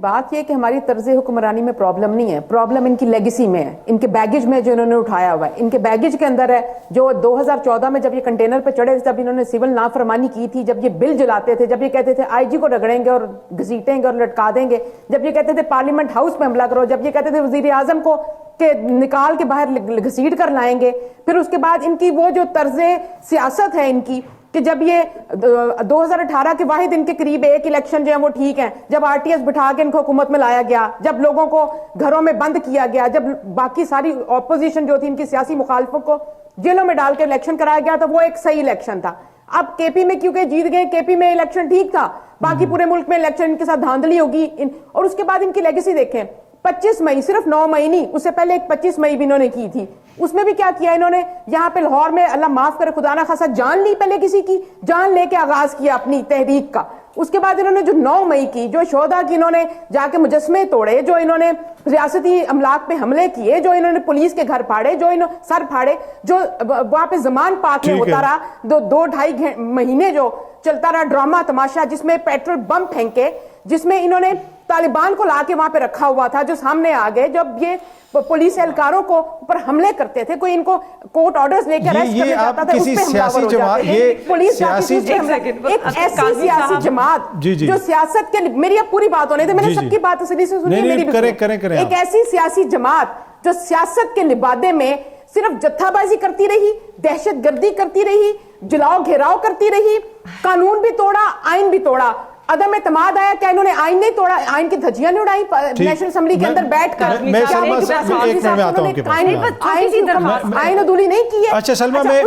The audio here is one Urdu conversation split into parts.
بات یہ کہ ہماری طرز حکمرانی میں پرابلم نہیں ہے, پرابلم ان کی لیگیسی میں ہے, ان کے بیگیج میں جو انہوں نے اٹھایا ہوا ہے. ان کے بیگیج کے اندر ہے جو 2014 میں جب یہ کنٹینر پہ چڑھے, جب انہوں نے سول نافرمانی کی تھی, جب یہ بل جلاتے تھے, جب یہ کہتے تھے آئی جی کو رگڑیں گے اور گھسیٹیں گے اور لٹکا دیں گے, جب یہ کہتے تھے پارلیمنٹ ہاؤس پہ حملہ کرو, جب یہ کہتے تھے وزیر اعظم کو کہ نکال کے باہر گھسیٹ کر لائیں گے. پھر اس کے بعد ان کی وہ جو طرز سیاست ہے ان کی, کہ جب یہ 2018 کے واحد ان کے قریب ایک الیکشن جو ہے وہ ٹھیک ہے, جب آر ٹی ایس بٹھا کے ان کو حکومت میں لایا گیا, جب لوگوں کو گھروں میں بند کیا گیا, جب باقی ساری اپوزیشن جو تھی ان کی سیاسی مخالفوں کو جیلوں میں ڈال کے الیکشن کرایا گیا تھا, وہ ایک صحیح الیکشن تھا. اب کے پی میں کیونکہ جیت گئے, کے پی میں الیکشن ٹھیک تھا, باقی پورے ملک میں الیکشن ان کے ساتھ دھاندلی ہوگی. اور اس کے بعد ان کی لیگیسی دیکھیں, 25 مئی, صرف 9 مئی نہیں, اس سے پہلے ایک 25 مئی بھی انہوں نے کی تھی. اس میں بھی کیا کیا انہوں نے, یہاں پہ لاہور میں اللہ معاف کرے خدا نہ خاصا جان لی, پہلے کسی کی جان لے کے آغاز کیا اپنی تحریک کا. اس کے بعد انہوں نے جو 9 مئی کی, جو شہداء کی انہوں نے جا کے مجسمے توڑے, جو انہوں نے ریاستی املاک پہ حملے کیے, جو انہوں نے پولیس کے گھر پھاڑے, جو سر پھاڑے, جو وہاں پہ زمان پاک میں ہوتا رہا 2-2.5 مہینے جو چلتا رہا ڈرامہ تماشا, جس میں پیٹرول بم پھینکے, جس میں انہوں نے طالبان کو لا کے وہاں پہ رکھا ہوا تھا, جو سامنے آ گئے جب یہ پولیس اہلکاروں کو اوپر حملے کرتے تھے, کوئی ان کو کورٹ آرڈرز لے کے اریسٹ کرنے جاتا تھا, اس پہ حملہ ہو جاتے تھے. پولیس ایک ایسی سیاسی جماعت جو سیاست کے, میری اب پوری بات ہونے تھے, میں نے سب کی بات تسلی سے سنی, میری بھی ایک ایسی سیاسی جماعت جو سیاست کے لبادے میں صرف جتھا بازی کرتی رہی, دہشت گردی کرتی رہی, جلاؤ گھیراؤ کرتی رہی, قانون بھی توڑا, آئین بھی توڑا. عدم اعتماد آیا, کیا انہوں نے آئین نہیں توڑا, آئین کی دھجیاں نہیں اڑائی نیشنل اسمبلی کے اندر بیٹھ کر, آئین عدولی نہیں کی ہے. اچھا سلمہ, میں آ رہا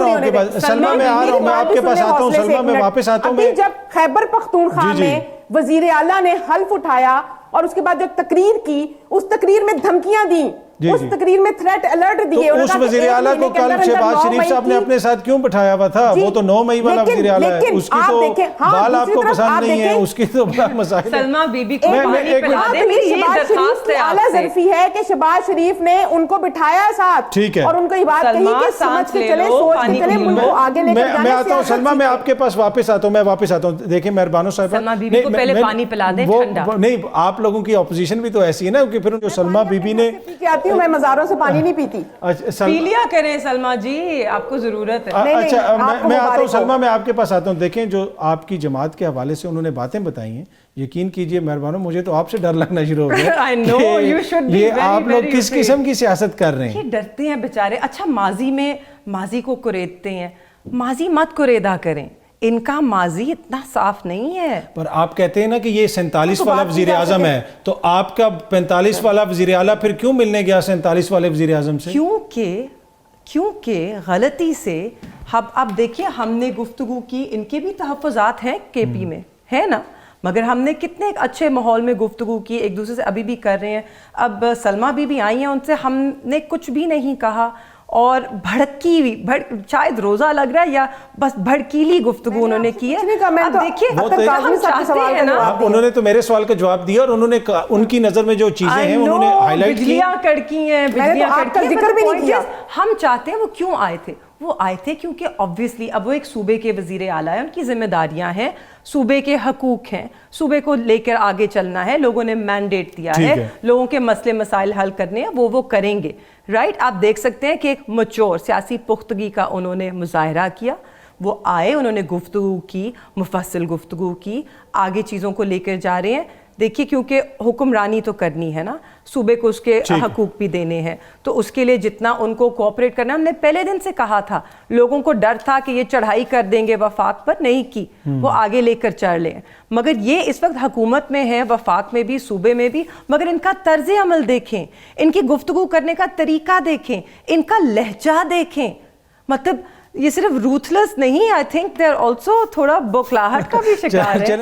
ہوں سلمہ, میں آ رہا ہوں, میں آپ کے پاس آتا ہوں سلمہ, میں واپس آتا ہوں. ابھی جب خیبر پختونخوا میں وزیر اعلیٰ نے حلف اٹھایا اور اس کے بعد جو تقریر کی, اس تقریر میں دھمکیاں دیں, اس تقریر میں تھریٹ الرٹ دیے. تو اس وزیر اعلیٰ کو کل شہباز شریف صاحب نے اپنے ساتھ کیوں بٹھایا ہوا تھا؟ وہ تو 9 مئی والا وزیر اعلیٰ ہے, اس کی تو بال آپ کو پسند نہیں ہے, اس کی تو بڑا مسائل ہے. سلمہ بی بی کو پانی پلا دیں, میری یہ درخواست ہے آپ سے. ظرفی ہے کہ شہباز شریف نے ان کو بٹھایا ساتھ اور ان کو یہ بات کہی کہ سمجھ کے چلے, سوچ کے چلے, ملک کو آگے لے کر جانے. میں آتا ہوں سلمہ, میں آپ کے پاس واپس آتا ہوں, میں واپس آتا ہوں. دیکھیں مہربانو صاحبہ, سلمہ بی بی کو پہلے پانی پلا دیں ٹھنڈا. نہیں, آپ لوگوں کی اپوزیشن بھی تو ایسی ہے نا, کہ پھر جو سلمہ بی بی نے آتی ہوں, میں مزاروں سے پانی نہیں پیتی. پی لیا کریں سلمہ جی, آپ کو ضرورت ہے. اچھا میں آتا ہوں سلمہ, میں آپ کے پاس آتا ہوں. دیکھیں جو آپ کی جماعت کے حوالے سے انہوں نے باتیں بتائی ہیں, یقین کیجئے مہربانو, مجھے تو آپ سے ڈر لگنا شروع ہو گیا. I know, you should be یہ very, آپ لوگ very کس قسم کی سیاست کر رہے ہیں؟ یہ ڈرتے ہیں بیچارے. اچھا ماضی میں ماضی کو کوریدتے ہیں, ماضی مت کوریدا کریں, ان کا ماضی اتنا صاف نہیں ہے. پر آپ کہتے ہیں نا کہ یہ 47 والا وزیر اعظم ہے, تو آپ کا 45 والا وزیر اعلیٰ پھر کیوں ملنے گیا 47 والے وزیر اعظم سے؟ کیونکہ غلطی سے اب دیکھیں, ہم نے گفتگو کی, ان کے بھی تحفظات ہیں کے پی میں, ہے نا, مگر ہم نے کتنے اچھے ماحول میں گفتگو کی ایک دوسرے سے, ابھی بھی کر رہے ہیں. اب سلمہ بھی آئی ہیں, ان سے ہم نے کچھ بھی نہیں کہا, اور بھڑکی ہوئی, شاید روزہ لگ رہا ہے یا بس بھڑکیلی گفتگو انہوں نے کی ہے. اب دیکھیں ہم چاہتے ہیں نا, انہوں نے تو میرے سوال کا جواب دیا, اور انہوں نے ان کی نظر میں جو چیزیں ہیں انہوں نے ہائی لائٹ کی. بجلیاں کڑکی ہیں, ذکر بھی نہیں کیا. ہم چاہتے ہیں وہ کیوں آئے تھے, وہ آئے تھے کیونکہ obviously اب وہ ایک صوبے کے وزیر اعلیٰ ہیں, ان کی ذمہ داریاں ہیں, صوبے کے حقوق ہیں, صوبے کو لے کر آگے چلنا ہے, لوگوں نے مینڈیٹ دیا ہے, لوگوں کے مسئلے مسائل حل کرنے ہیں, وہ کریں گے, رائٹ. آپ دیکھ سکتے ہیں کہ ایک مچور سیاسی پختگی کا انہوں نے مظاہرہ کیا, وہ آئے, انہوں نے گفتگو کی, مفصل گفتگو کی, آگے چیزوں کو لے کر جا رہے ہیں. دیکھیے کیونکہ حکمرانی تو کرنی ہے نا, صوبے کو اس کے حقوق بھی دینے ہیں, تو اس کے لیے جتنا ان کو کوآپریٹ کرنا, ہم نے پہلے دن سے کہا تھا, لوگوں کو ڈر تھا کہ یہ چڑھائی کر دیں گے وفاق پر, نہیں کی, وہ آگے لے کر چڑھ لیں. مگر یہ اس وقت حکومت میں ہے, وفاق میں بھی, صوبے میں بھی, مگر ان کا طرز عمل دیکھیں, ان کی گفتگو کرنے کا طریقہ دیکھیں, ان کا لہجہ دیکھیں, مطلب یہ صرف روتھلیس نہیں, I think they are also تھوڑا بوکھلاہٹ کا بھی شکار ہے.